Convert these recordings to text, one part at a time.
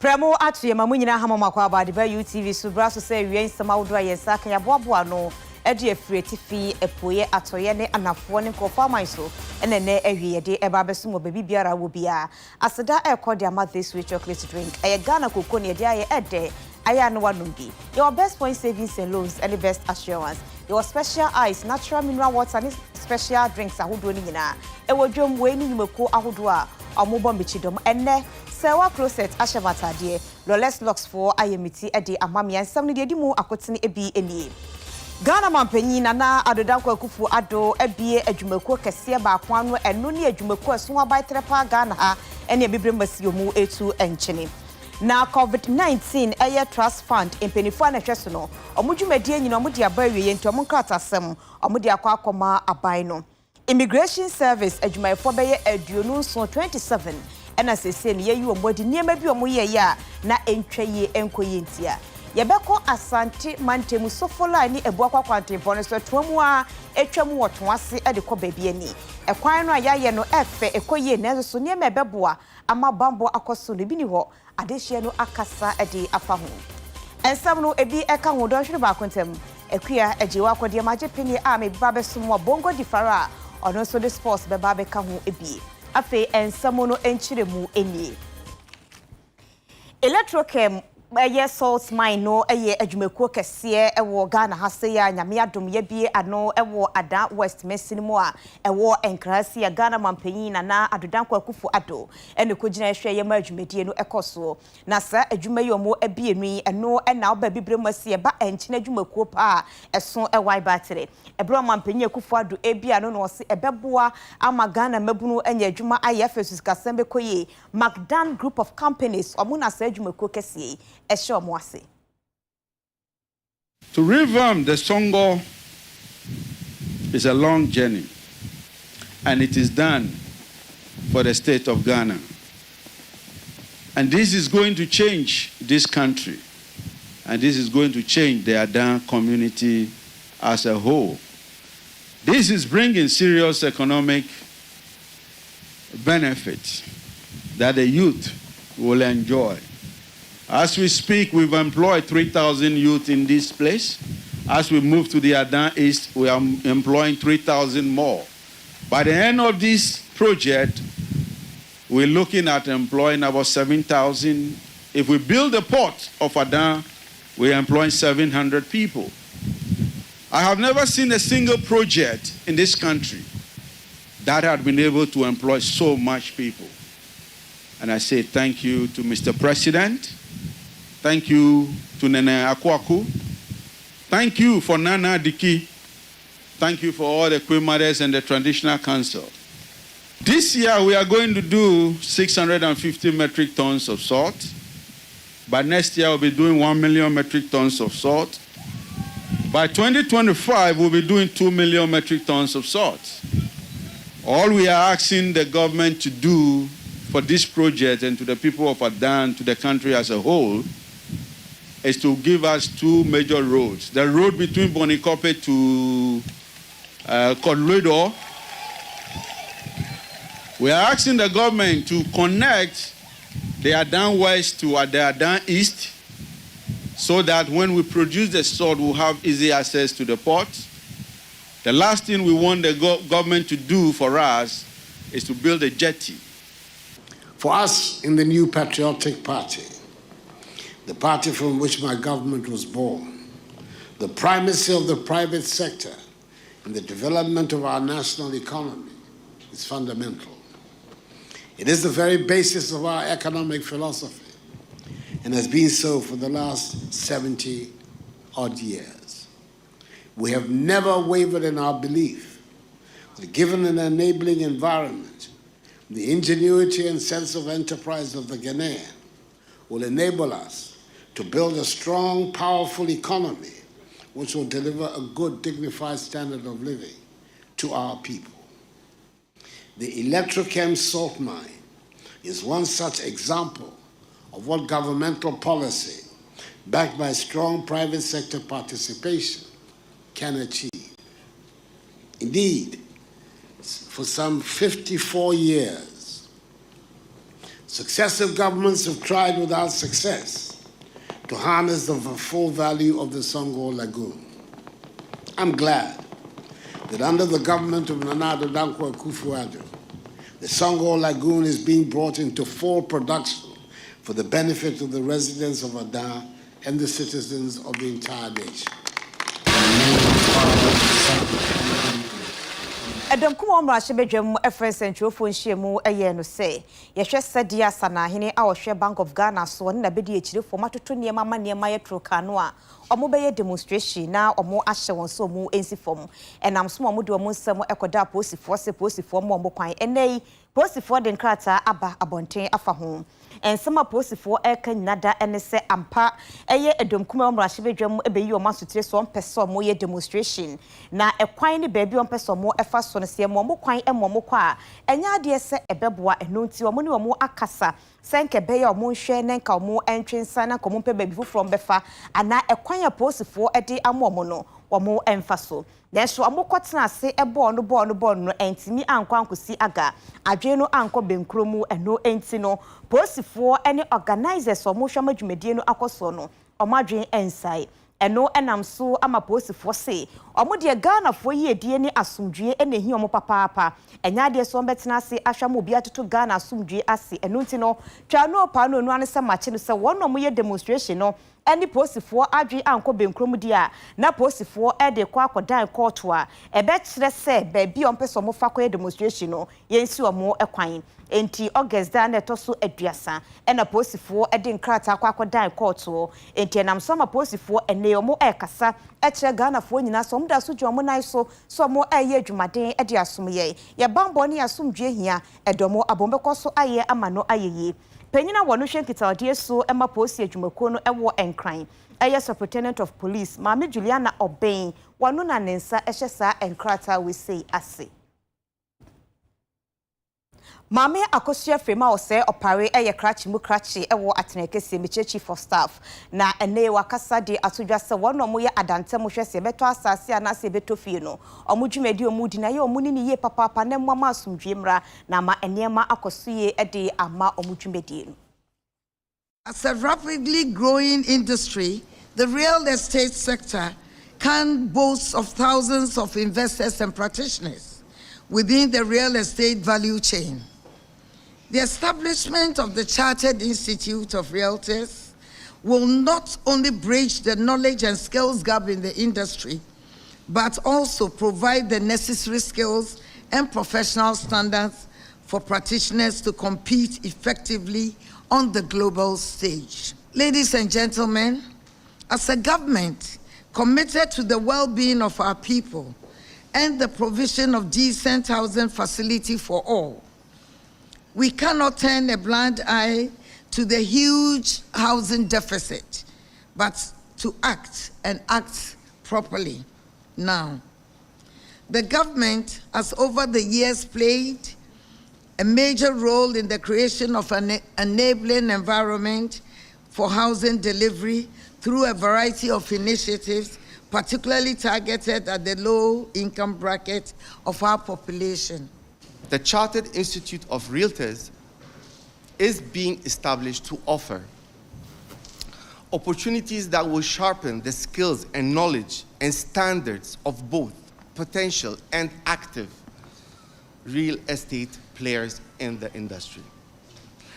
Premo atu mamu nyina hamama kwa ba de ba UTV so bra so say wian sama wodo ayensa kan ya boaboa no e de afireti fi epoye atoye ne anafo ne kofa man so ene ne ehwe de e ba beso mo baby biara wo bia aseda e call their mouth this with chocolate drink e Ghana koko ne de aye ede aya no wanumbi your best point savings and loans and the best assurance your special ice natural mineral water and special drinks ahodo ni nyina e wodwom we ni nyumako ahodo a omobo mechidom enne sewa closet ashabatade lawless locks for ayemiti ede amamia nsam ne de mu akotene ebi eni Ghana mampanyi na adodankwa kufu ado ebie adwumako kese ba kwano eno ne adwumako aso abaitrepa Ghana ha ene bebre masio mu etu enchene na COVID-19 eye trust fund empenifo na hweso no omudwumadie nyina omudi abawie yenti omunkratasem omudi akwa aban no immigration service adwumayefo beye aduonu so 27 ena sese ne yeyi omodi niema bi omoye ya na entwaye enkoye ntia yebeko asante mantemu sofola ni ebuakwa kwantempo no so tomu a etwamu wotoase ede ko baabi ani ekwan no ayaye no efe ekoye na so niema ebeboa ama bambo akoso no bi ni ho adehye no akasa ede afa ho ensam no ebi eka ho do hwere ba kontem ekua ejewa akode maje peni a me babe somo bongo difara ono so the sports be babe ka ho ebi afi ensam no enchiremu eni electrochem eye salt mine no eye adwumako kese ewo Ghana hase ya nyame adom ye bie ano ewo ada west mesinimo a ewo enkrasi ya Ghana mampanyi na adodankwa akufu ado ene kogina ehwe ye ma adwumadie no ekoso na sa adwumayi omo ebienu eno na oba bibremase ba enchine adwumako pa eso ewai battery ebro mampanyi akufu ado ebia no no se ebeboa ama Ghana mabunu enya adwuma ayefesus kasembe koye McDan group of companies omuna sa adwumako kese To revamp the Songo is a long journey, and it is done for the state of Ghana. And this is going to change this country, and this is going to change the Adan community as a whole. This is bringing serious economic benefits that the youth will enjoy. As we speak, we've employed 3,000 youth in this place. As we move to the Adan East, we are employing 3,000 more. By the end of this project, we're looking at employing about 7,000. If we build the port of Adan, we're employing 700 people. I have never seen a single project in this country that had been able to employ so much people. And I say thank you to Mr. President. Thank you to Nene Akwaku. Thank you for Nana Diki. Thank you for all the Queen Mothers and the Traditional Council. This year we are going to do 650 metric tons of salt. By next year we'll be doing 1 million metric tons of salt. By 2025 we'll be doing 2 million metric tons of salt. All we are asking the government to do for this project and to the people of Adan, to the country as a whole, is to give us two major roads. The road between Bonikope to Kodlodo. We are asking the government to connect the Adan West to the Adan East so that when we produce the salt, we'll have easy access to the port. The last thing we want the government to do for us is to build a jetty. For us in the New Patriotic Party, the party from which my government was born, the primacy of the private sector in the development of our national economy is fundamental. It is the very basis of our economic philosophy and has been so for the last 70-odd years. We have never wavered in our belief that given an enabling environment, the ingenuity and sense of enterprise of the Ghanaian will enable us to build a strong, powerful economy which will deliver a good, dignified standard of living to our people. The Electrochem salt mine is one such example of what governmental policy, backed by strong private sector participation, can achieve. Indeed, for some 54 years, Successive governments have tried without success to harness the full value of the Songo Lagoon. I'm glad that under the government of Nana Addo Dankwa Akufo-Addo, the Songo Lagoon is being brought into full production for the benefit of the residents of Adan and the citizens of the entire nation. Adam kuma mrashe bedwam efren centrofo nhyiemu eye no say yehwe sadia sanahene a ohwe Bank of Ghana so na bedi ekirefo matoto niema ma niema yetroka no a omobeye demonstration na omo ahye won so mu ensifom enam so omo de omo nsam ekoda posifo mo kwan enei posifo de nkrata aba abonten afa ho ensema posifo eka nyada ene se ampa eye edom kuma mrashe bedwam ebeyi omo asotire so mpese omo ye demonstration na ekwan ne baabi ompese omo efa so no se mo kwan mo kwa enya ade se ebeboa eno nti omo ne omo akasa senke beye omo hwe nenka omo entwensa na komo pe baabi foforo mbefa ana ekwan ya posifo ede amomo no omo emfa so Nesho amokotena ase ebo no entimi ankwa ankosi aga adwe no anko benkromu eno enti no posifo ene organizers omo hwa madwumedie no akoso no omadwen ensai eno enam so ama posifo se omo de Ghana fo yi edie ni asomdwe ene hi omo papaapa enya de so betena ase ahwa mo bi atoto Ghana asomdwe ase eno nti no twa no pa no anu ane se mache no se wono mo ye demonstration no any posifo adwe anko benkrom dia na posifo de kwa akodan court a ebe kire se ba bi ompeso mo fa kwa demonstration no yensi omo ekwan enti August da na toso aduasa na posifo de nkrata kwa akodan court o enti enam so ma posifo ene omo ekasa kire Ghana fo nyina so mda so dwomo nan so mo eye adwumaden de asomye ye bambo ne asomdwe hia edomo abombekọ so aye amano ayeye Penyina wonu hwenkitaodie so ema posi adwumako no ewo enkran eye Superintendent of Police Mame Juliana Oben wonu na nensa ehye sa enkrata we say ase Mame akosua fema ose opare eye krachi mu krachi ewo atenekese meche chief of staff na ene wakasa de atodwa se wono mo ye adante mo hwese beto asase ana se beto fie no omudwumedi omudi na ye omuni ni ye papa na mmama asomdwe mra na ma enema akosue de ama omudwumedi no. As a rapidly growing industry, the real estate sector can boast of thousands of investors and practitioners within the real estate value chain. The establishment of the Chartered Institute of Realtors will not only bridge the knowledge and skills gap in the industry, but also provide the necessary skills and professional standards for practitioners to compete effectively on the global stage. Ladies and gentlemen, as a government committed to the well-being of our people and the provision of decent housing facility for all, we cannot turn a blind eye to the huge housing deficit, but to act and act properly now. The government has over the years played a major role in the creation of an enabling environment for housing delivery through a variety of initiatives, particularly targeted at the low income bracket of our population. The Chartered Institute of Realtors is being established to offer opportunities that will sharpen the skills and knowledge and standards of both potential and active real estate players in the industry.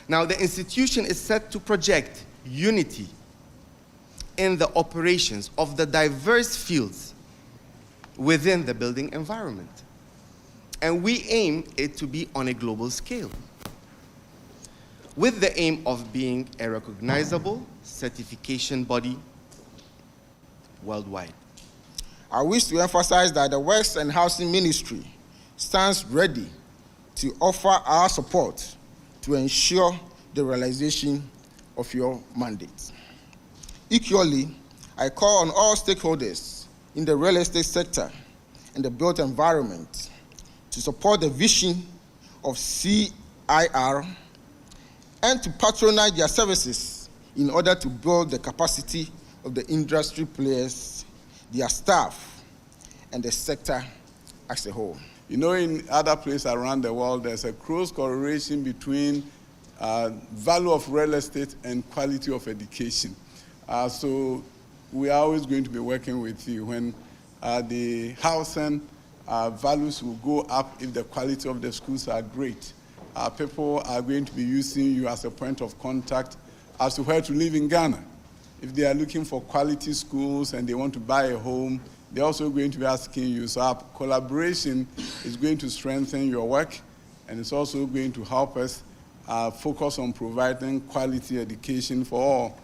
Now, the institution is set to project unity in the operations of the diverse fields within the building environment. And we aim it to be on a global scale, with the aim of being a recognizable certification body worldwide. I wish to emphasize that the Works and Housing Ministry stands ready to offer our support to ensure the realization of your mandate. Equally, I call on all stakeholders in the real estate sector and the built environment to support the vision of CIR and to patronize their services in order to build the capacity of the industry players, their staff, and the sector as a whole. You know, in other places around the world, there's a close correlation between value of real estate and quality of education. So we are always going to be working with you when the housing values will go up if the quality of the schools are great. People are going to be using you as a point of contact as to where to live in Ghana. If they are looking for quality schools and they want to buy a home, they're also going to be asking you. So our collaboration is going to strengthen your work, and it's also going to help us focus on providing quality education for all.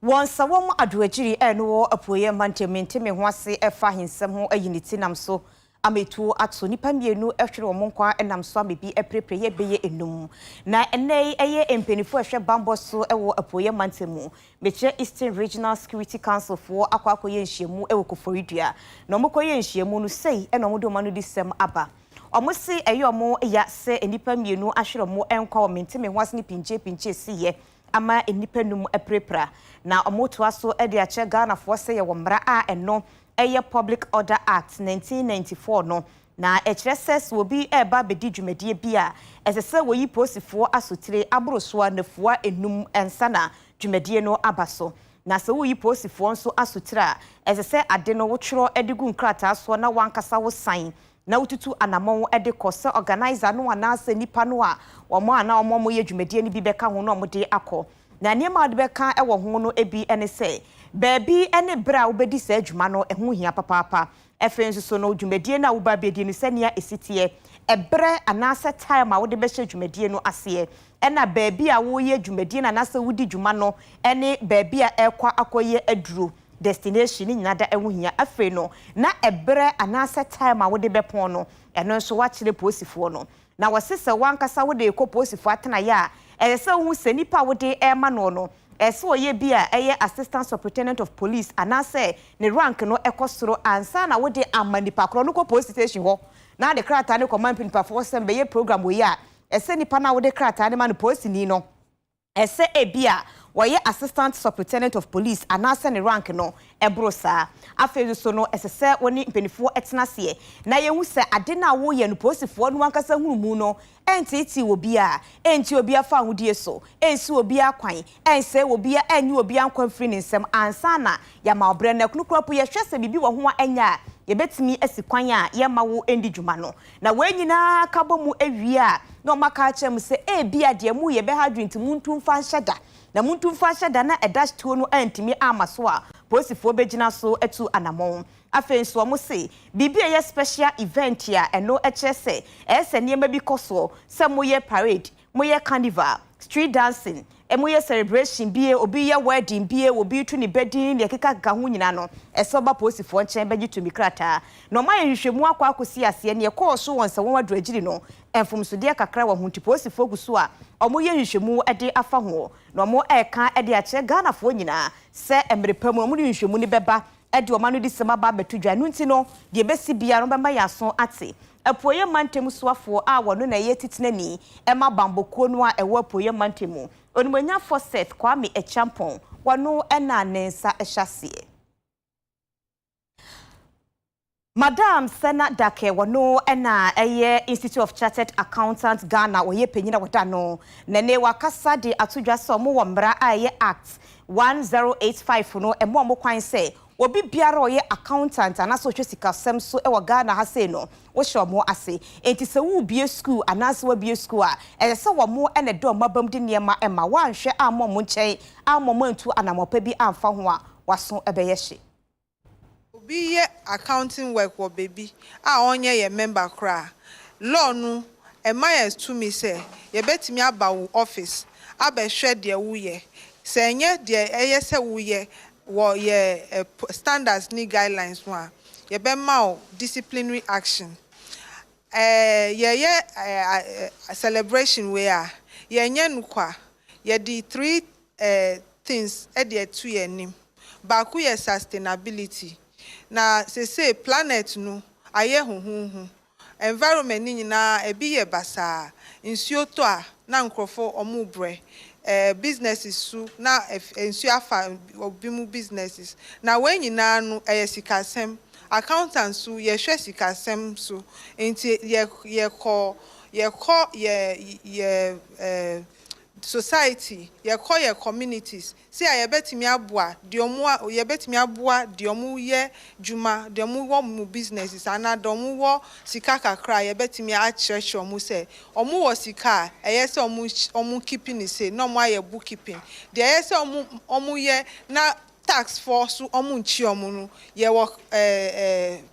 Once a woman adwejiri eno apoye mantementi me ho ase efa hensem ho ayiniti nam so ametu ato nipa mienu ehwere wo nkwa enam so amebi eprepre beye enum na ene eye empenifo ehwe bambo so ewo apoye mantemu meche Eastern Regional Security Council for akwakoye nhyiemu ewo koforidua na omokoye nhyiemu no sei ena omo de omanu disem aba omosi eyomo ya se enipa mienu ahwere mo enkwa wo menteme ho ase ni pinche siye ama enipa num eprepra na omoto aso e de ache Ghana fo se ye wo mra a eno eye Public Order Act 1994 no na HSS will be e ba bedi dwumadie bia esese wo yi posifo asotire abrosoa nafua enum ensana dwumadie no abaso na se wo yi posifo nso asotire esese ade no wo tworo edigu nkrata so na wankasa wo sign na ututu anamon ede kose organizer no anase nipa no a omo ana omo ye dwumadie ni bi beka ho no omo de akọ na niema de beka e wo ho no ebi ene se baby ene bra ubedi se adwuma no eho hia papa efenso so no dwumadie na wo ba bedi ni sania esitie ebre anase time a wo de be hye dwumadie no ase ena baby a wo ye dwumadie na anase wudi dwuma no ene baby a ekwa akoye aduro destination ni nyada eho hia afe no na ebre anase time a wo de be pon no eno so wa kire posifo no na wasese wankasa wo de ekọ posifo atena ya ese hu se nipa wo de ema no ese oye bia eye assistant superintendent of police anase ne rank no ekosoro ansa na wo de amanipa kro no ko police station ho na de krata ne command nipa for sembe ye program wo ya ese nipa na wo de krata ne man police ni no ese ebia woye assistant superintendent of police anase ne rank no ebrosa afezu so no esese woni mpenifo etenase na ye hu se ade na wo ye no posifo no wankasa hurumu no entiti obi a enti obi afa hodie so ensi obi akwan ense obi a enyi obi ankwan free nsem ansa na ya ma obre na kunukropo ye hwese bibi wo ho anya ye betimi asikwan a ye ma wo endi dwuma no na wanyina kabomu ewie a na o maka chem se bia de mu ye be hadwinti muntu mfa hyeda na muntu mfa hyeda na edash tuo no antimi amaso a posifo begina so etu anamon afenso omo se bibia ye special event ya eno echese ese niema bi koso se moye parade moye carnival street dancing moye celebration bie obi ye wedding bie obi tu ni bedin ne keka ho nyina no ese oba posifo nchen beji to mikrata no ma yenhwemu akwa akosi ase ne koso wonse won waduragiri no enfumso de kakra wa hunti posifo guso a omo yenhwemu ede afa ho no omo eka ede ache Ghana fo nyina se emrepamu omo yenhwemu ni beba edi omanu di sema ba betudwa no nti no de besi bia no bema yaso ate apoye mantemu soafo a wono na ye titenani ema bambokuo no a ewo apoye mantemu onimonya Fawcett Kwame Echampon wono ena nensa ehyasie Madam Sena Dake wono ena eye Institute of Chartered Accountants Ghana oye penyina wada no nene wakasa de atudwa so mo wo mra aye Act 1085 no emo mo kwan se obi biara oye accountant anaso hwesika sem so e Ghana ha se no wo hye mo ase enti se wo bie school anaso wo bie school a se wo mo ene do mabam de niema ema wa nhwe ammo mo nchen ammo mo ntu anamopa bi amfa ho a waso ebeye hye obi ye accounting work wo baby a onye ye member kra law no ema yes to me say ye betimi aba wo office abehwe de wo ye se enye de eye se wo ye wo ye standards ni guidelines one ye be ma disciplinary action celebration where ye nye nkwa ye di three things e de to ye nim baku ye sustainability na say planet no aye huhuhu environment ni nyina ebi ye basa nsuo to a na nkrofo omubre businesses su na ensu afa obimu businesses na when nyina no sikasem accountants su ye hwe sikasem so enti ye society call your communities say I betimi aboa de omu ye betimi aboa de omu ye juma de omu wo mu businesses ana de omu wo sika kakra ye betimi a church omu say omu wo sika say omu keeping it say no mo aye bookkeeping de say omu ye na tax force omu nchi omu no ye wo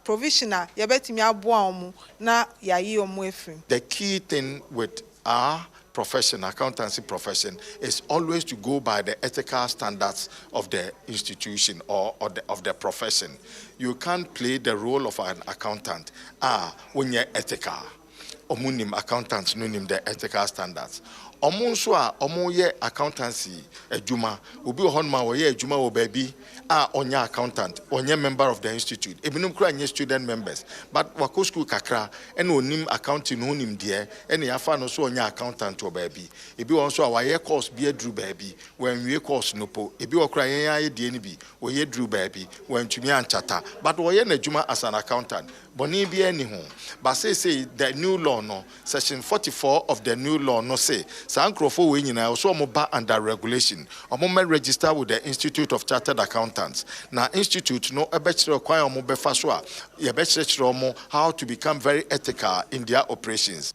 provisional ye betimi aboa omu na yayi omu efrim. The key thing with our profession, accountancy profession, is always to go by the ethical standards of the institution or of the profession. You can't play the role of an accountant when you're ethical. Omunim accountants nunim the ethical standards. Omunso a omoye accountancy ejuma obi ohonma wo ye ejuma wo baby onya accountant onya member of the institute ebinum kura nye student members but wako school kakra ene onim accounting no nim de ene yafa no so onya accountant wo baby ebi won so a waye course bi adru baby when we course no po ebi okura yen aye de ni bi wo ye dru baby when tumi anchata but wo ye na ejuma as an accountant boni bi ani ho but say the new law no section 44 of the new law no say Sankrofo we nyina also omo ba under regulation omo me register with the Institute of Chartered Accountants na institute no ebechire kwan omo befa so a ye bechire omo how to become very ethical in their operations.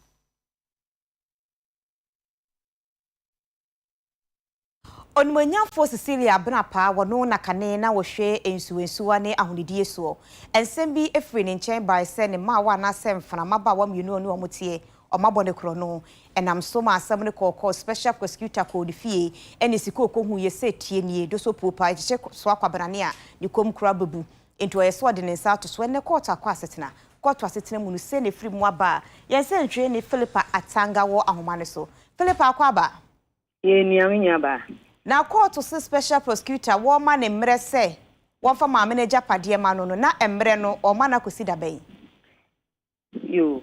Onmanyafo Cecilia Benapa wono na kane na wohwe ensuwensuwa ne ahonidie so ensem bi efiri ne nchen by se ne ma wa na sem fana maba wa mienu oni omotie omabone kro no enam so ma asem ne kokko special prosecutor code fie ene sikoko hu ye se tie nie do so popa je so akwabrane a ne kom kra bebu ento yeso de ne sa to so ne court akwa asetena court asetena mu no se ne firi mu aba yense ntwe ne Philippa Atanga wo ahomane so Philippa akwaba ye niaminya ba na court to special prosecutor wo ma ne mre se wo fa ma manager pade ma no na emre no o ma na kosida bai yo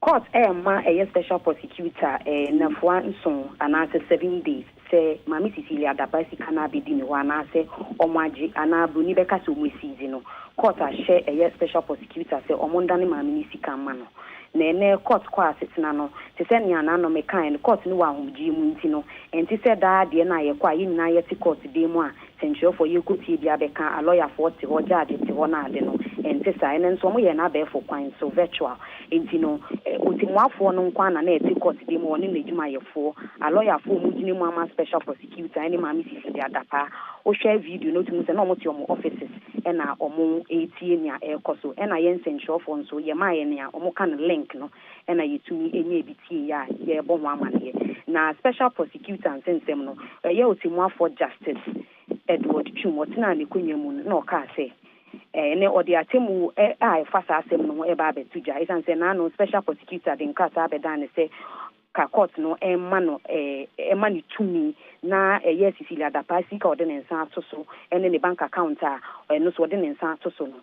court ma special prosecutor na fwa nson anase 7 days say mami Cecilia Dabasi kana be di ni wa na say omaji ana bruni be ka so mu season no court a share special prosecutor say omonda ne mami ni sika ma no na court kwa asetena no te se nia na no me kan court ni wa homji mu nti no enti se da de na ye kwa yin na ye ti court de mu a central for ye kotie bia be kan a lawyer for ti ho judge ti ho na ade no enti sa ene nso mo ye na be for kwan so virtual enti no otimuafo no nkwa na ti court de mu oni na juma ye for a lawyer for mu jini mu ama special prosecutor any mami Cecilia Dapa o share video no timu se na mo ti omo offices ena omo etie nia ekoso ena ye central for nso ye ma ye nia omo kan link no ena yetumi enye bitie ya ye bo ho amane na special prosecutor nsensem no ye otimuafo justice Edward Chumotina ne kunyamu na o ka se ne odi atemu fasa asem no e ba betuja isanse na no special prosecutor de nkasa abedan se ka court no ema ni tumi na ye Cecilia Dapasi ka ode ne nsa atoso ene ne bank account a no so ode ne nsa atoso no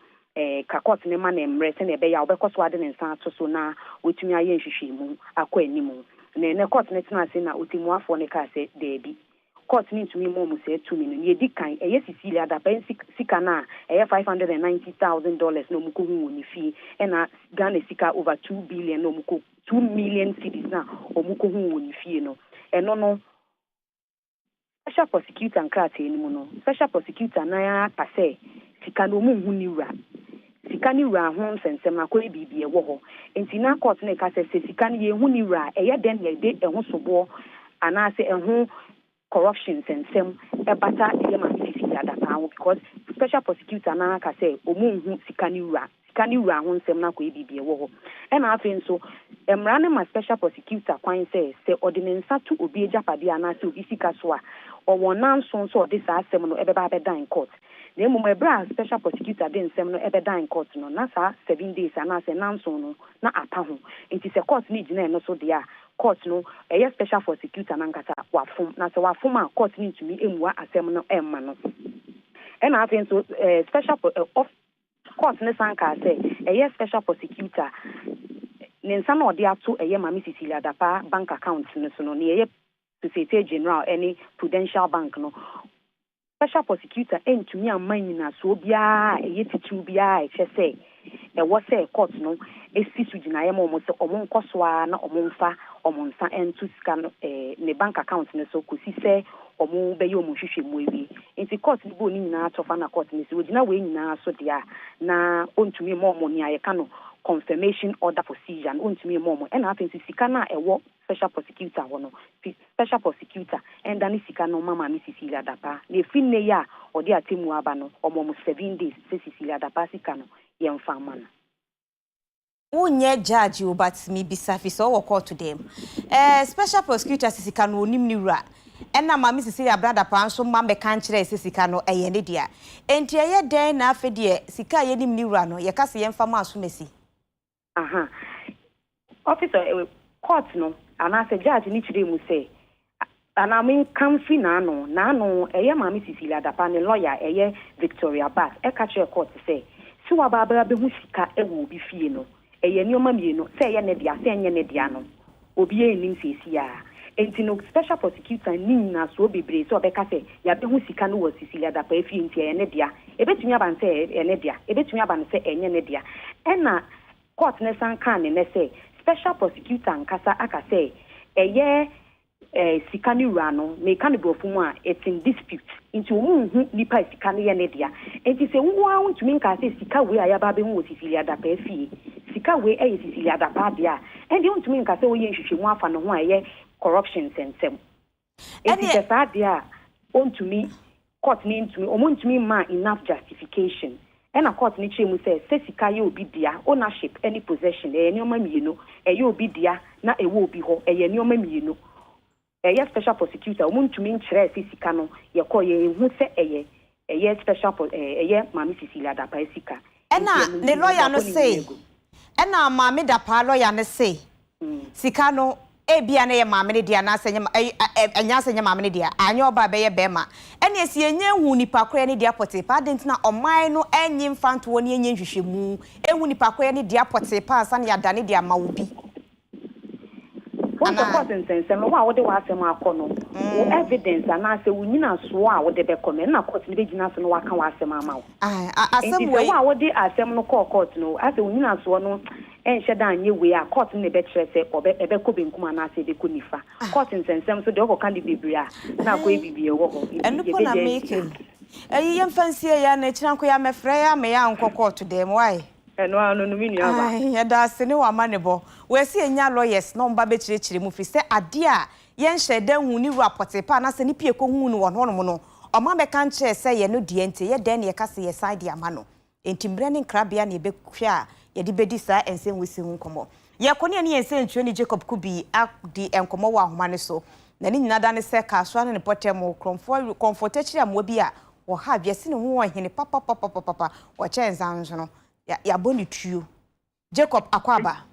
ka court ne ma na emre se na be ya obekoso ade ne nsa atoso na otumi aye nhwehwemu akọ animu ne court ne tena se na otimuafo ne ka se debi court ni ntumi mo mu se 2 million ye di kan ye Cecilia Dapasi sika na $590,000 no muko hu ni fi ena Ghana sika over 2 billion no muko 2 million cedis na omuko hu ni fi no eno no special prosecutor nkrate ni mu no special prosecutor na ya pase sika no mu hu ni wura sika ni wura ho nsensem akọ bibie wo ho enti na court na ka se sika ni ye hu ni wura eye den ye de eho sobo ana se eho corruption nsensem ebata ye ma Cecilia Dapa because special prosecutor na ka se omu hu sika ni wura ho nsem na akọ bibie wo ho e na afi nso emra ne ma special prosecutor kwan se ordinance to obi ejapade ana se obi sika so a owo nanso so de sa asem no ebeba be dan court na emu ebra special prosecutor de nsem no ebe dan court no na sa 7 days ana se nanso no na apa ho enti se court ni gina no so de a court no special prosecutor na nkata wafum na se wafum a court ni ntumi emua asem no emma no e na afi nso special of court ne sanka se special prosecutor nensa na odi ato mami Cecilia Dapa bank account no so no ne Societe General any Prudential Bank no special prosecutor entumi amanyina so bia titu bia se was a court no a situ na yam almost omon koswa na omonfa omonsa entu scan ne bank account ne so kusi se omo be yo mo hwehwe mu ewi enti court ni bo ni nyina atofa na court ni se wogina we nyina so dia na ontumi mo mo ni ayeka no confirmation order for seizure and ontumi mo mo na afen sika na ewo special prosecutor wono special prosecutor and then sika no mama mi Cecilia Dapa ne finne ya odi atemu aba no omo 7 days se Cecilia Dapa sika no yemfa mana Unye judge you but me bisa fi so wo court them special prosecutor sika no onim ni wura ena mama Cecilia brother pa so ma me kan kire sika no eye ne dia enti eye den na afi de sika ye nim ni wura no ye kase yemfa ma so mesi aha officer court no ana se judge ni chire mu say ana me kan fi na no eye mama Cecilia Dapa ne lawyer eye Victoria Bass e ka kire court say si wa baba be hu sika e wo bi fie no eye ni o ma mie no say ye ne dia say nye ne dia no obi e nim sesi ya enti no special prosecutor ni na so bebre so be ka say ya be hu sika no wo Cecilia Dapa e fie enti eye ne dia e betumi aba say eye ne dia e betumi aba say enye ne dia ena court ne san kan ne say special prosecutor nkasa aka say eye sika ni wura no me kan brofo mu a it's in dispute into hu nipa sika ne ye ne dia enti se wo a ntumi nka say sika we aya ba be hu Cecilia Dapa fie sika we Cecilia Dapa dia endi ntumi nka say wo ye nhwehwe mu afa no ho aye corruption sensem enti se sa dia ontumi court ni ntumi omontumi ma enough justification and a court ni chemu say sika ye obi dia ownership any possession ni oma mienu ye obi dia na ewo obi ho ni oma mienu eye special prosecutor omuntumi nkyere sika no ye ko ye hu se eye special eye mama Cecilia Dapa sika ena ne lawyer no say ena mama Dapa lawyer no say sika no ebia na ye mama ne dia na asenya anya asenya mama ne dia anya oba be ye bema ena esi enye hu nipa kora ne dia potepa dentina oman no enyi mfanto woni enye nhwehwemu ehu nipa kora ne dia potepa asa ne yada ne dia ma obi one support nsensem no wa wo de wa asem akono wo evidence ana se wo nyina so a wo de be come na court ne be gina so no wa kan wa asem ama wo asem we wa wo de asem no court no ase wo nyina so no enhye da anye we a court ne be kire se ebe ko benkum ana se be ko nifa court nsensem so de wo kan de bibria na ko ebibie wo ho enu na make eyi yemfansie ya na kiranko ya mefre ya me ya nko court dem why eno anu no minu aba ya da se ne wa manebo we se enya lawyers no mba be kirekire mu fi se ade a ye nhye da hu ni report pa na se ni pie ko hu no wono no o ma be kan kire se ye no die nte ye den ye kase ye side ama no entimbre ne krabia na ye be hwa ye di bedi sa ense wisi hu komo ye ko ne ense ntwe ni Jacob Kubi di enkomo wa ahoma ne so na ni nyina da ne se ka so ne potem comfort akire am obi a wo ha bia se ne hu ohene papa wo chenza no ya boni tuo Jacob Akwaba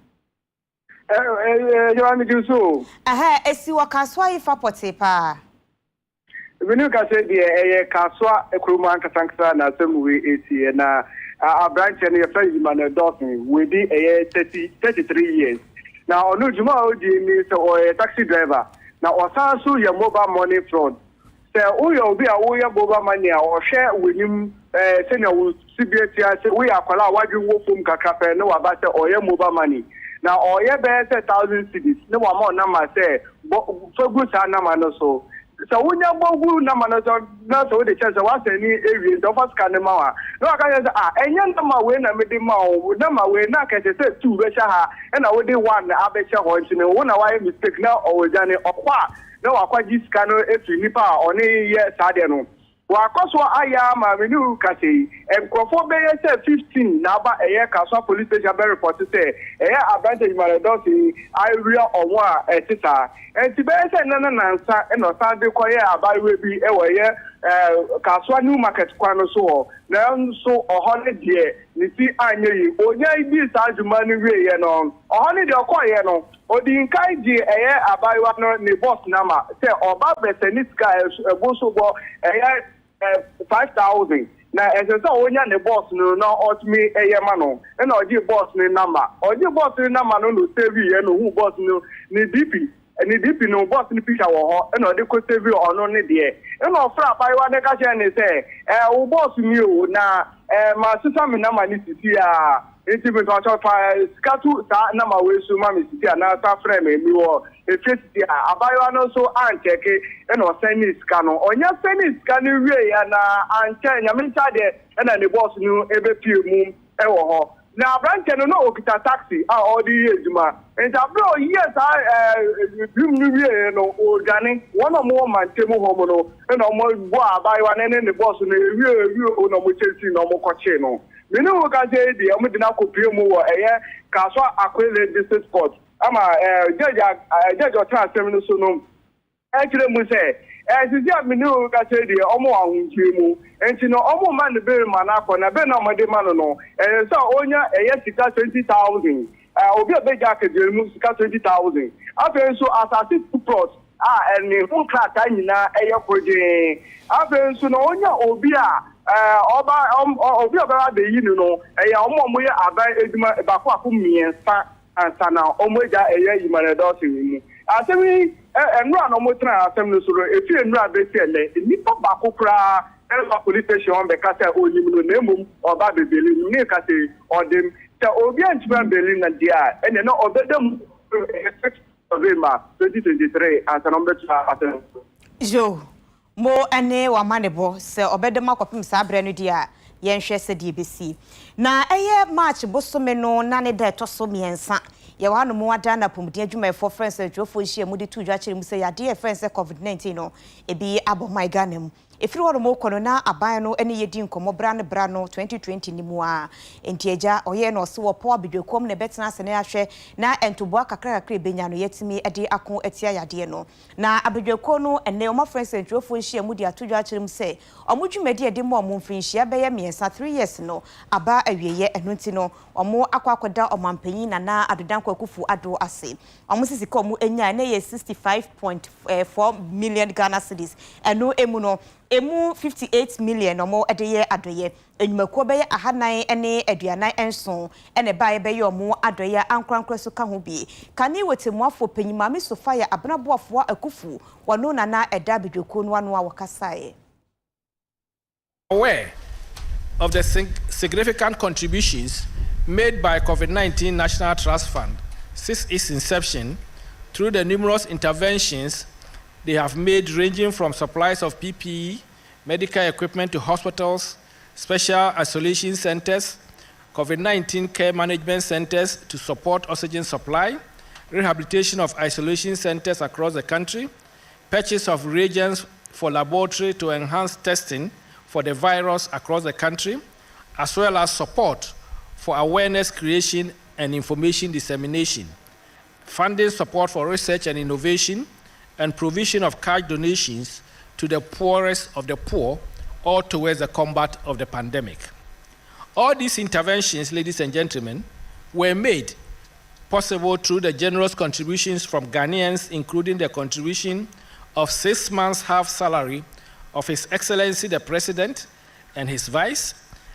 you want me to so esi wakaswa ifa potepa Venu ka se die kaswa ekruma ankasankasa na semwe eti na a branch ne ya fayi man Dawson we be 33 years now onu juma odi mi so taxi driver na osanso ya mobile money fraud se uyo obi a wo ya mobile money a o hwe wenim senior wo CBT say we akwala wadwi wo fom kakra pe ne wa ba say oye mobile money na oye be say 1000 cedis ne wa ma na ma say fogu sa na ma no so unya bogu na ma no so na so de chance wa say ni ewie do first kan ma wa no aka say enye na ma we na me de ma o na ma we na ka say 2 be sha ha na we de 1 abecha ho ntine wo na wa mistake na o jane okwa na wa kwa jiska no efi nipa oni ye sade no wakoso aya ma menu kase enkrofo be say 15 na ba eye Kaswa police station be report say eye advantage ma do si area owo a etita enti be say na nsa e no sa de koye abawe bi e wo ye Kaswa new market kwano so na nso ohone de ni ti anye yi onya ibi sa adwuma ni wie ye no ohone de okoye no odi nkai di eye abawe no ni boss na ma say oba beteniska eboso bo eye 5,000 na esesa onya ne boss no na otmi eyema no na oji boss ni number no save ye no hu boss no ni DP no boss ni picture wo ho na odi ko save ono ne de na ofra paiwa ne ka che ni say wo boss mi o na ma sisa mi number ni sisi a Enti me to cho fa skatu sa na ma we su ma me sisi ana sa frame mi wo e fesiti abayo no so ancheke e no send ska no onya send ska no wie ya na anche nya me nta de e na ne boss no e be pie mu e wo ho na branche no no okita taxi a odi ejuma enti abro yes dum no wie no organi one of more man temu ho mo no e no mo bo abayo na ne boss no wie o no mo chesi no mo koche no mini wo ka je di o medina kopie mu wo eye kaso akwele district court ama judge o transfer no so no e kire mu se sisi amini wo ka je di o mo ahunchie mu enti no o mo man be man akọ na be na o de man no so onya eye sika 20,000 obi obeja ka je mu sika 20,000 afen so asasi plot eni fun krata nyina eye koje afen so no onya obi obi ọbara de yi no eya ọmọ ye aban eduma bako akomiensa ansana ọmọ eja eye yimare do se mu asemi enura no mo tra asem no soro efi enura be tele nipa bako kra elba police station be kasa onim no nemum ọba bebeli ni kasa odem te obi antuma beli na dia ene no obedem 2023 ansana mbe tra asem jo mo ane wa manebo se obedema kopim sabre no dia yenhwe se die besi na eye march bosome no na ne da etoso miensa ye wa no mo ada na pomudi adwuma for friends adwofo hie mu de tu dwa kire mu se ya de friends covid-19 no ebi abo my ganem efiri wono mo kono na aban no ene yedi nkomo bra no 2020 ni mu a entieja oye no so wo po abedwekom ne betena se na ahwe na entoboa kakra benya no yetimi ede akon etia yade no na abedweko no ene o ma friends adwofo hie mu de atodwa kire mu se omudwumadi ede mo mo mfinhia beye miensa 3 years no aba awieye enunti no omo akwakoda omampanyin na adodan kwakufu ado ase omo sisika omo enya na ye 65.4 million Ghana cedis eno emu no emu 58 million omo edeye adoye enyumakuo beye ahanan ene aduanan enso ene bae beye omo adoye ankrankra so ka ho bi kane wetemuafo panyimame sofia abenaboafo akufu wano na eda bedweko no anu a wakasae aware of the significant contributions made by COVID-19 National Trust Fund since its inception through the numerous interventions they have made, ranging from supplies of PPE, medical equipment to hospitals, special isolation centers, COVID-19 care management centers to support oxygen supply, rehabilitation of isolation centers across the country, purchase of reagents for laboratory to enhance testing for the virus across the country, as well as support for awareness creation and information dissemination, funding support for research and innovation, and provision of cash donations to the poorest of the poor, all towards the combat of the pandemic. All these interventions, ladies and gentlemen, were made possible through the generous contributions from Ghanaians, including the contribution of 6 months' half salary of His Excellency the President and his Vice,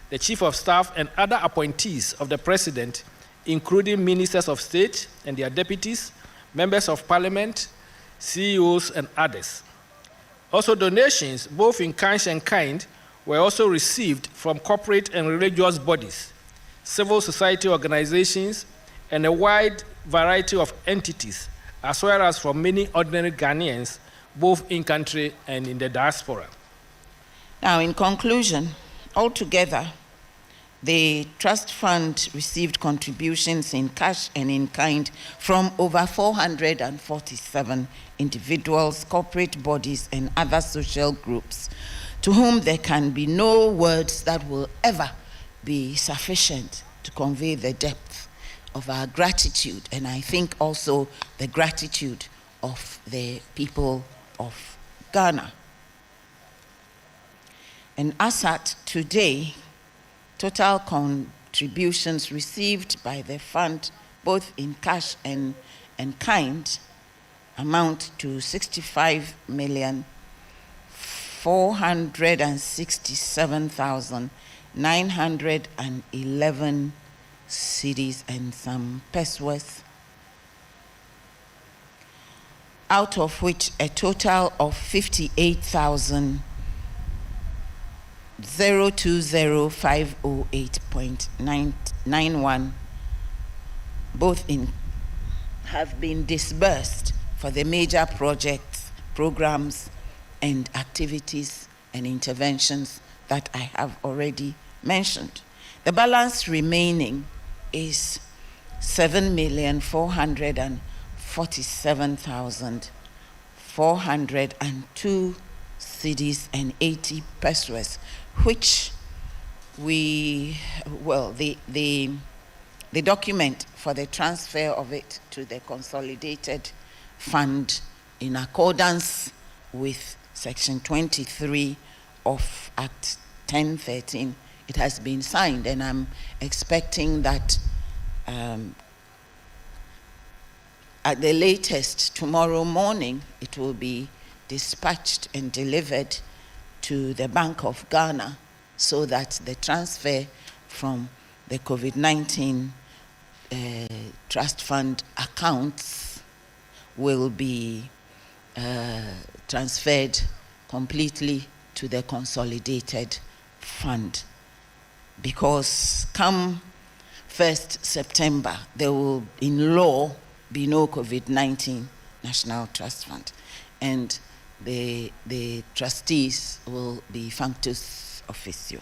the Chief of Staff, and other appointees of the President, including Ministers of State and their deputies, Members of Parliament, CEOs, and others. Also, donations, both in cash and kind, were also received from corporate and religious bodies, civil society organizations, and a wide variety of entities, as well as from many ordinary Ghanaians, both in country and in the diaspora. Now, in conclusion, altogether, the trust fund received contributions in cash and in kind from over 447 individuals, corporate bodies, and other social groups, to whom there can be no words that will ever be sufficient to convey the depth of our gratitude, and I think also the gratitude of the people of Ghana. And as at today, total contributions received by the fund, both in cash and kind, amount to 65,467,911 cedis and some pesos, out of which a total of 58,000 020508.991 both have been disbursed for the major projects, programs, and activities and interventions that I have already mentioned. The balance remaining is 7,447,402 cedis and 80 pesos, which the document for the transfer of it to the consolidated fund in accordance with Section 23 of Act 1013, it has been signed, and I'm expecting that at the latest tomorrow morning, it will be dispatched and delivered to the Bank of Ghana so that the transfer from the COVID-19 trust fund accounts will be transferred completely to the consolidated fund. Because come 1st September, there will, in law, be no COVID-19 National Trust Fund. And the trustees will be functus officio.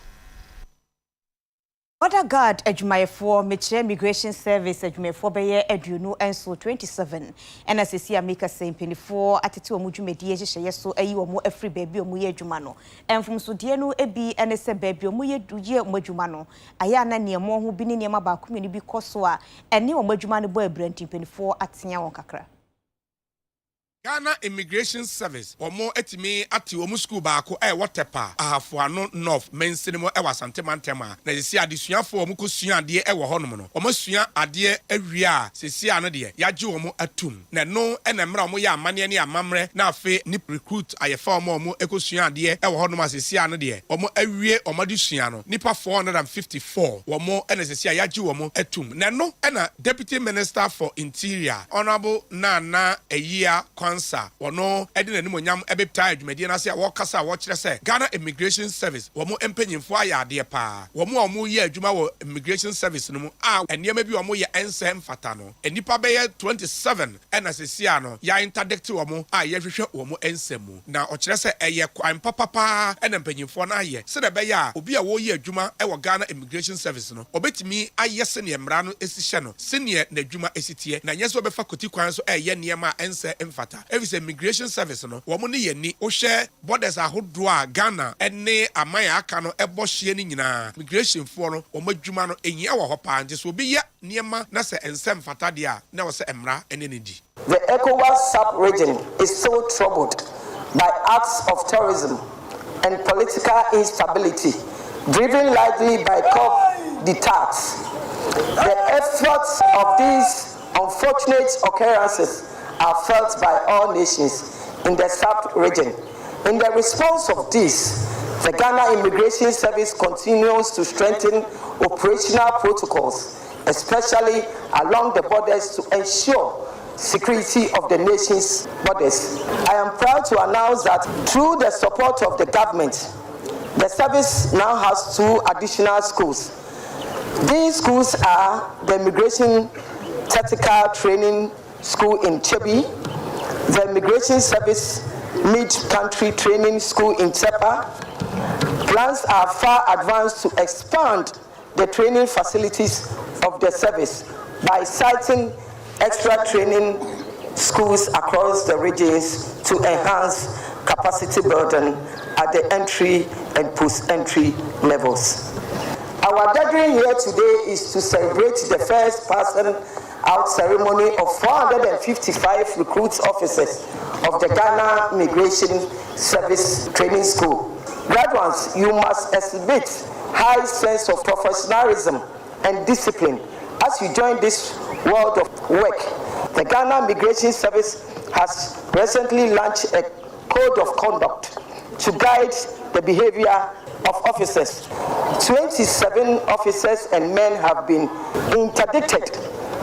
Border Guard adwumayefo Midday Immigration Service adwumayefo beye aduonu enso 27 and asesi amika sempinifo atete omu dwumedie hyehye so ayi omu afri baabi omu ye adwuma no enfumso de no ebi ene se baabi omu ye duye omu adwuma no aya na niemo ho bi ne niema ba komuni bi koso a ene omu adwuma no bo abrantimpinifo atenya won kakra. Ghana Immigration Service, omo etimi ati omu school baako watepa ahafoano north mensinimo wasante mantema na sisi adesuafo omu kosua ade honom no omo sua ade awia sisi ano de yaje omu atum na no na mra omu ya amane ne amamre na afe ni recruit ayefa omu ekosua ade honom asisi ano de omu awie omu adesua no nipa 454 omu na sisi yaje omu atum na no na Deputy Minister for Interior Honorable Nana Eyia Wono edina ni monyam ebepta adwumadi na se wokasa wo kire se Ghana Immigration Service womo empanyimfo ayade pa womo ye adwuma wo Immigration Service no mu a enema bi womo ye ensem fata no enipa be ye 27 ena sesia no ya interdict womo a ye hwehwe womo ensemu na o kire se eye kwan papa ena empanyimfo na ye se de be ya obi a wo ye adwuma e wo Ghana Immigration Service no obetimi aye se ne mra no esihye no se ne na adwuma esitie na nyeso befa koti kwan so eye niema ense emfata Every Immigration Service no womo ne yeni wo hwe borders ahodo a Ghana ene amaya aka no ebohye ni nyina immigration fo no womo adwuma no enyi wo ho pa nje so obi ya niema na se ensem fata de a na wo se emra ene ne di. The ECOWAS sub-region is so troubled by acts of terrorism and political instability driven largely by coup d'etats. The efforts of these unfortunate occurrences are felt by all nations in the sub-region. In the response of this, the Ghana Immigration Service continues to strengthen operational protocols, especially along the borders, to ensure security of the nation's borders. I am proud to announce that through the support of the government, the service now has 2 additional schools. These schools are the Immigration Tactical Training School in Chebi, the Immigration Service Mid-Country Training School in Tepa. Plans are far advanced to expand the training facilities of the service by citing extra training schools across the regions to enhance capacity building at the entry and post-entry levels. Our gathering here today is to celebrate the first person out ceremony of 455 recruits officers of the Ghana Immigration Service Training School. Graduates, you must exhibit high sense of professionalism and discipline as you join this world of work. The Ghana Immigration Service has recently launched a code of conduct to guide the behavior of officers. 27 officers and men have been interdicted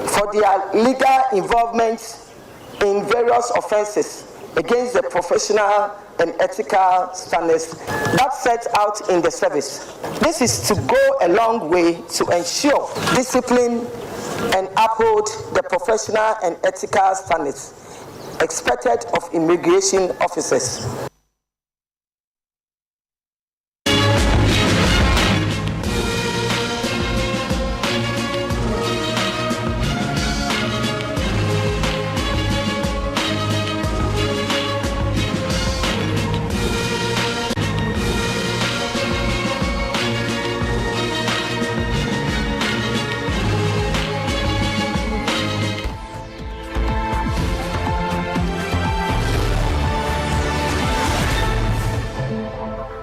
for their legal involvement in various offenses against the professional and ethical standards that set out in the service. This is to go a long way to ensure discipline and uphold the professional and ethical standards expected of immigration officers.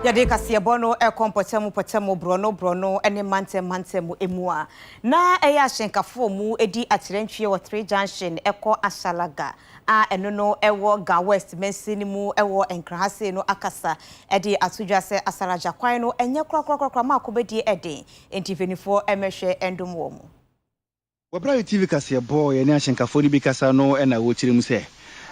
Yade kasiebo no potemu brono ene mantem emua na eya hyenkafo mu edi atirantwie wo 3 junction eko Ashalaga a eno no ewo Ga West mensini mu ewo enkrahase no akasa edi atudwase Asaraja kwan no enye krokra makobedi eden entifenifo emehwe endom wo mu Wabra TV kasiebo ye ne hyenkafo ni bikasa no ena wo kyerem se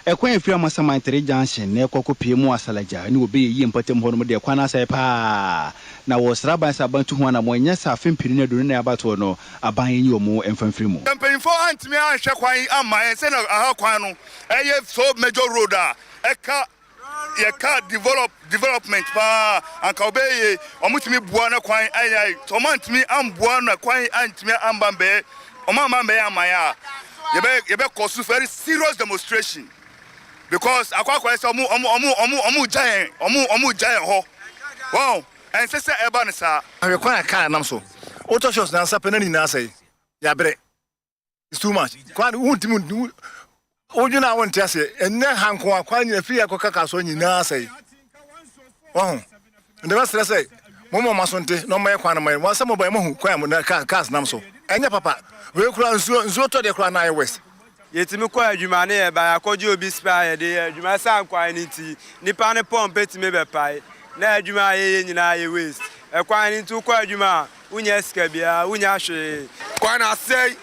ekwan efiri amasaman 3 junction na ekokopie mu Asalaja ni obi yi mpatem ho no de kwan asai pa na wo sraban sabantu ho na mo nya sa afempiri na donu na abato no aban yi omo emfamfiri mu kampanifo antimi anhwe kwan ama en se na aha kwan no eye so major road a eka ye ka development pa anka obeye omutimi bua na kwan ayai to mantimi ambua na kwan antimi ambambe omamambe amaya yebe cause very serious demonstration because akwa say omu giant ho wow and say eba ne sa akwa kan nam so auto shows na nsa penani na say ya bre it's too much kwa untimi ojuna wonte ase enne hanko akwa nyina fi akwa kaso nyina say wow and the rest say momo masonte no mai kwa na mai wansa mo bai mo hu kwa mo na cars nam so enya papa we kura nzo to de kura na west yetimi kwa adwuma ne e ba akoje obi spy de adwuma san kwa ni ti nipa ne pompe ti me be pai na adwuma ye nyina ye waste e kwa ni tu kwa adwuma unya sika bia unya hwe kwa na say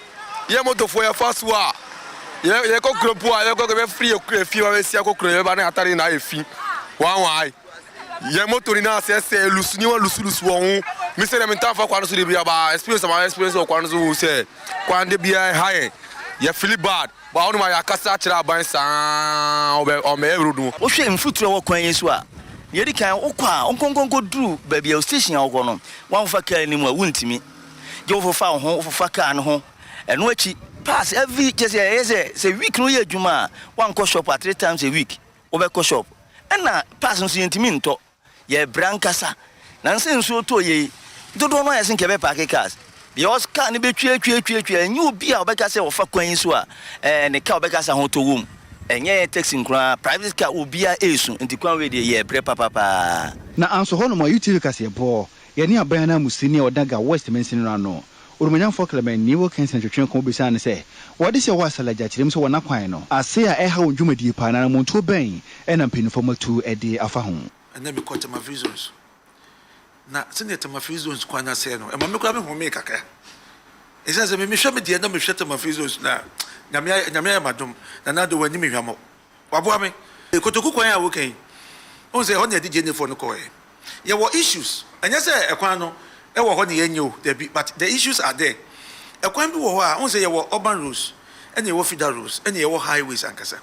ye motofo ya faswa ye ko kropo a ye ko be free e fi wa sia ko kro ye ba na atare na e fi wan ye motori na se lusu ni wa lusu won mi se na mi tanfa kwa no so de bia ba experience kwa no so se kwa de bia high ye feel bad ba onu ma ya kasa kira ban san o me evrudu o hwe mfuturo wo kwan yesu a ye di kan okwa onkonkonko duru ba bia station a wo no wan fa ka ni mu a wuntimi je wo fa ho wo fa ka no ho eno achi pass every just say week no ye adwuma wan ko shop 3 times a week wo be ko shop ena pass no yentimi nto ye brankasa na nse nso to ye dodo no yesen kebe park cars because car ni be twa nyu bi a obeka se wo fa kwan so a ne car obeka sa ho to wom enye taxi nkra private car obi a esu nti kwan we de ye bre papa na anso ho no ma YouTube kasebo ye ne aban na musini odaga West mensini no ano urumanya fo klemen ni wo kensen twetwen ko bisa ne se wo de se wo Asalaja kirem so wona kwan no ase a eha wo dwumadi pa na mo nto ben ena mpinifo matu ede afa ho na me kwata ma visions na seneta ma visions kwa na se no e ma me kwa me ho me kaka e se me hwe me de na me hweta ma visions na nyame ya madom na do wani me hwamo wabo me kotoku kwan ya wo kan o se ho na de je for no ko ye wo issues anya se e kwan no e wo ho na ye nyo but the issues are there e kwan bi wo ho a o se ye wo urban roads ene ye wo feeder roads ene ye wo highways ankasa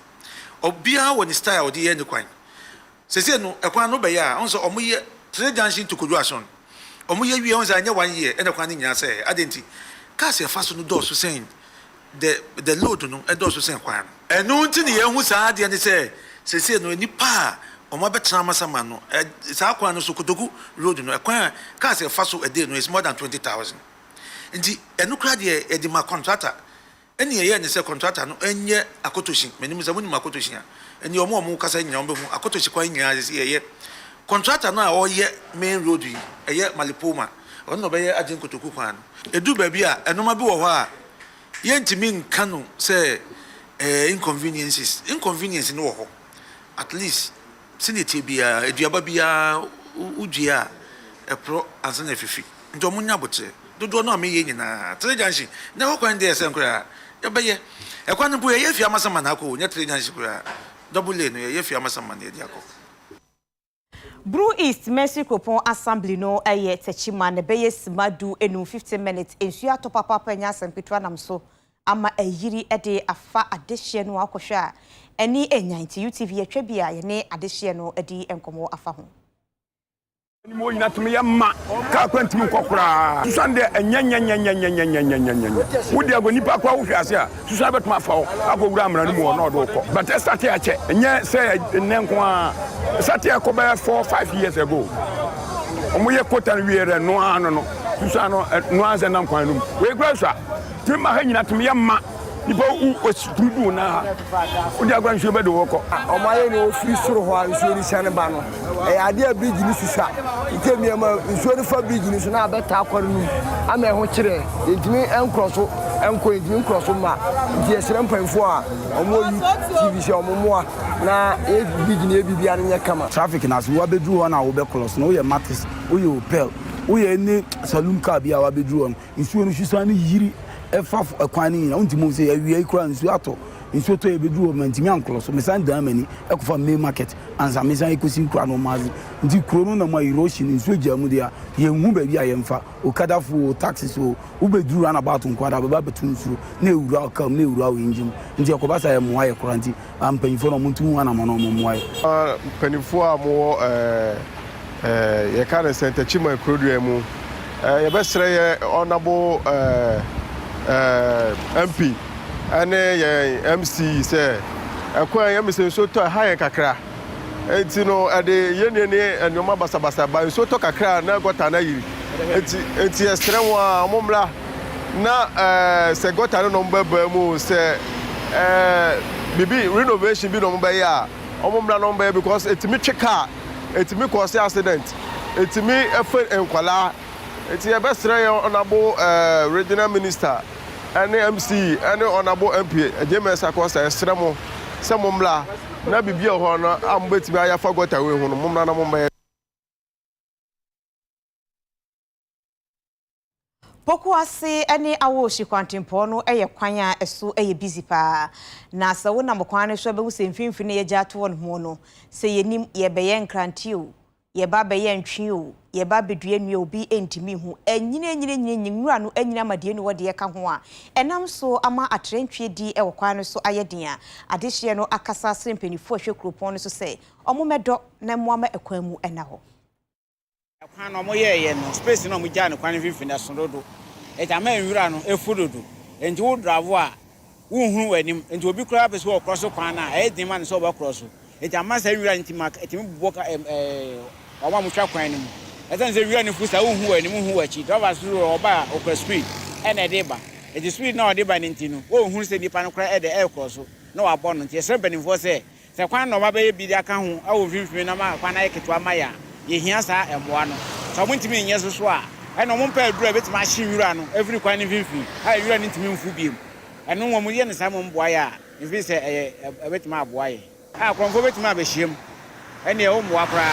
obia wo ni style de ye ni kwan sese no ekwan no be ya onso omoye 3 junction to Koduason omoye wie onso anya 1 year ene kwan ni nya se adenti cars e faso no door so saying the load no e door so saying kwan enu nti ne ye hu saa de ne se sese no nipa omo betra masama no saa kwan no so Kotoku road no ekwan cars e faso a day no is more than 20,000 nti enu kra de e di ma contractor eni ye ne se contractor no enye akotoshin menim se woni makotoshin a eni omo kasa nya ombe hu akotoshin kwa nya se ye contractor no a o ye main road yi eye Malipoma onno be ye agin Kotoku kwan edu ba bi a enoma bi wo ho a ye ntimi nka no se inconvenience no wo ho at least senete bia eduaba bia udua epro ansa na fifi nto munya botre dodo no ameye nyina trejanshi na wo kwan de ese nkura ya beye ekwan no bu ye fia masama na akọ nya trejanshi kura double lane ye fia masama na ye di akọ Brew East Mercy Cropon Assembly no aye techima ne beye simadu enu 15 minutes ensu atopa papa nya sempetwa namso ama ayiri ede afa adehye no akohwa eni enyanti UTV atwa bia ye ne adehye no edi enkomo afa ho ni mo nyina tumi yamma ka kwantimi kokora susande enya wodi agoni pa kwa wo hwase a susa betuma fa wo akogura amra ni mo no do ko but start ya che enye say nenko a start ya ko be 4-5 years ago omo ye kota wiere no ano no susa no anze nam kwan no we kura sha timi ha nyina tumi yamma nipa ostudu na wodi agwan hwe be do wo ko omo aye no free soro ho a nso ni sane ba no ade a bridge ni susa itemi ma nso ni fa bridge ni so na abeta akwaro nu ama ho kire entimi enkroso enko entimi nkroso ma die sere mpanfo a omo yi TV se omo mo a na bridge ni ebibia nya kama traffic na so wa bedru ho na wo be close no ye matis wo ye opel wo ye ni saloon car bia wa bedru ho nso ni susa ni yiri efa akwani na untimo se awie ikura nsu ato nsu to ebedu o mantimi anklo so mesan dan mani ekofa main market ansa mesan ekosi nkura no mazi ndi kuro no na ma erosion nsu ajamu dia ye hu ba bia ye mfa okadafo taxi so ubeduru ana about nkwada baba betu nsu na ewura kam na ewura wo injim ndi ekobasa ye moa ye kuranti ampanifo no muntu ana mo no moa panifo a mo ye ka na center chima krodua mu ye besre ye honorable MP ane MC say akwa yam se so to ha kakra enti no ade yene ne enoma basabasa ba so to kakra na gota na yiri enti esrem a momla na se gota no mbaba mu se bibi renovation bi no mba ya omomla no mba because etimi tweka etimi cause accident etimi efe enkwala enti e besre ye onabo regional minister and MC and honorable MP James Akosa Esremo Samumla na bibia ho no ambetimi aya fagota we hu no mumna na mumba Poko ase ene awo hikwantempo no eye kwan a eso eye busy pa na sa wona mokwan ne so be wuse mfimfini ye jato won ho no se yenim ye beye nkranti o ye ba beye ntwi o ye ba bedue nua obi entimi hu enyine nwura no anyina made no wode ye ka ho a enam so ama atrentwie di e wokwan no so ayeden a adehye no akasa sempenifu ahwe kropon no so se omomedo na moama ekwan mu ena ho kwan no mo ye no space no mo gya no kwan fifin na sododo e jama nwura no efudodo enti wo dravo a wo hunu wanim enti obi kura pese wo cross kwan na e din man so ba cross e jama sa nwura enti ma etimi buboka ọma mo twa kwan ni mu etan ze nwura ni fusa wo hunu wanim hu wachi driver so oba okra speed e na de ba e di speed na ode ba ni enti no wo hunu se nipa no kura e de e cross na wa bọ no enti se benifo se kwan no ba be bi di aka ho awo fifin na ma kwan na yeketo amaya ye hia sa emboa no so mo ntimi nye so a e no mo mpa adura betima ahye nwura no every kwan ni fifin ha nwura ni ntimi mfu biem e no mo ye ne sa mo mboa ya ifi se betima aboa ye ha konfo betima abehiem e ne o mboa kra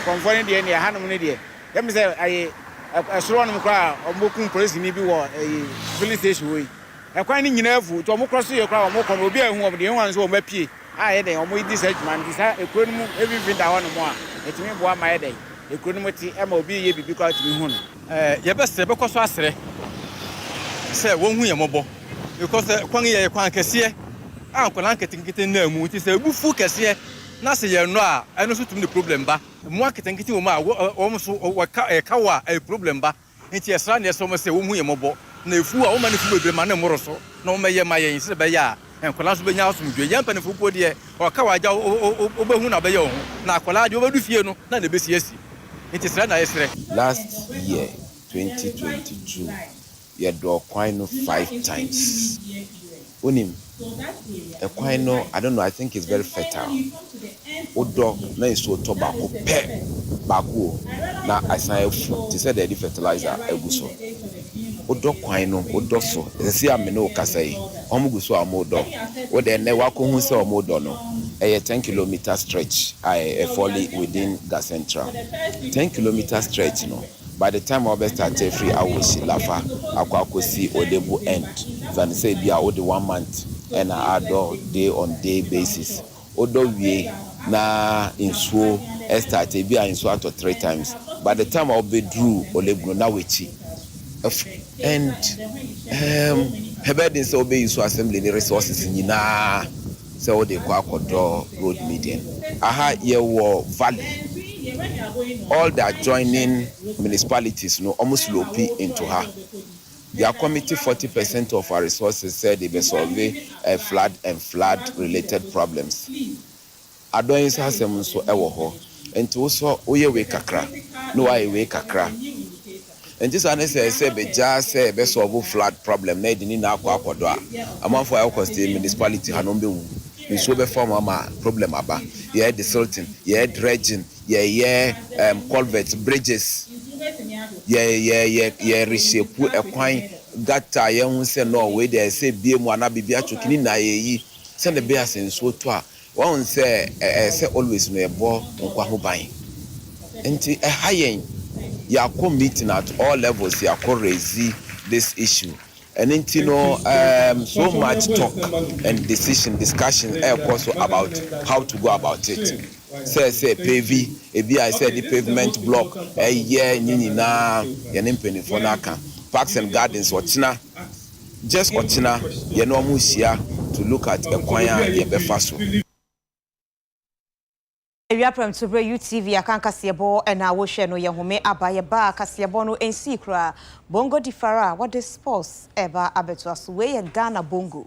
konfo ne de ne ha no ne de yem se aye esoro no kra ombokum police ni bi wo filling station we e kwan ni nyina afu to mo cross ye kra mo kon obi ahu o de hu anso o mapie a ye de o mo di segment sa ekro mu every da ho no mo a etimi boa ma ye de ekro mu ti e ma obi ye bibi kwa timi hu no ye bese be koso asere se wo hu ye mobo because kwan ye kwan kese an kwan ketenkete na mu ti se bufu kese na se ye no a eno so tumi the problem ba mu ketenkete wo ma wo so ka wa a problem ba nti esra na so mo se wo hu ye mobo na efu a wo ma ne fu bebre ma na moro so na wo ma ye ma ye se be ya enkola so benya asumdwe yampa ne fupo de o ka waja obehu na beye ho na akola de obedu fie no na be siesi nti sra na yesre. Last year 2022 ye do kwan no 5 times onim a kwan no I don't know, I think it's very fertile odo na iso to bako pe bako na asan afu ti said the fertilizer eguso odo kwan no odo so ese amene o kasai omuguso amodo o de ne wakohu se omodo no a 10 kilometer stretch I fully within gas central 10 kilometer stretch no by the time I start free I will see lafa akwakosi odebu end than say bia o de 1 month and I add day on day basis odo wie na insuo start ebi a insuo ato 3 times. By the time I'll be drew Olebno na wechi. And Hebedin so be insuo assembly the resources nyina so they draw road median. Aha ye wo valley. All the adjoining municipalities no almost loop into her. Their committee 40% of our resources said they will solve flood and flood related problems. Adoins has some so ewo and to also oye we kakra no I we kakra. And this unnecessary say be just say be solve flood problem na di ni na akwa do a amount for our state municipality hanombe wu. We so be form ama problem aba. Yeah desilting, yeah dredging, yeah culverts, bridges. Yeah reshape ekwan gata ye hu se no we dey say bie mu ana bibia chokini na ye send the be asenso to a one say say always no ebo nkwa ho ban enti hayen ya meeting at all levels ya raise this issue and so much talk and discussion also about how to go about it. Say paving ebi I said the pavement block nyina yenempeni for naka parks and gardens ochina just ochina ye no mu hia to look at ekwan ye befa so. Ewia prem to bre UTV akanka sebo na wo hwe no ye home abaye ba kasebo no ensi kra bongo difara what the sports eba abeto aso we Ghana bongo.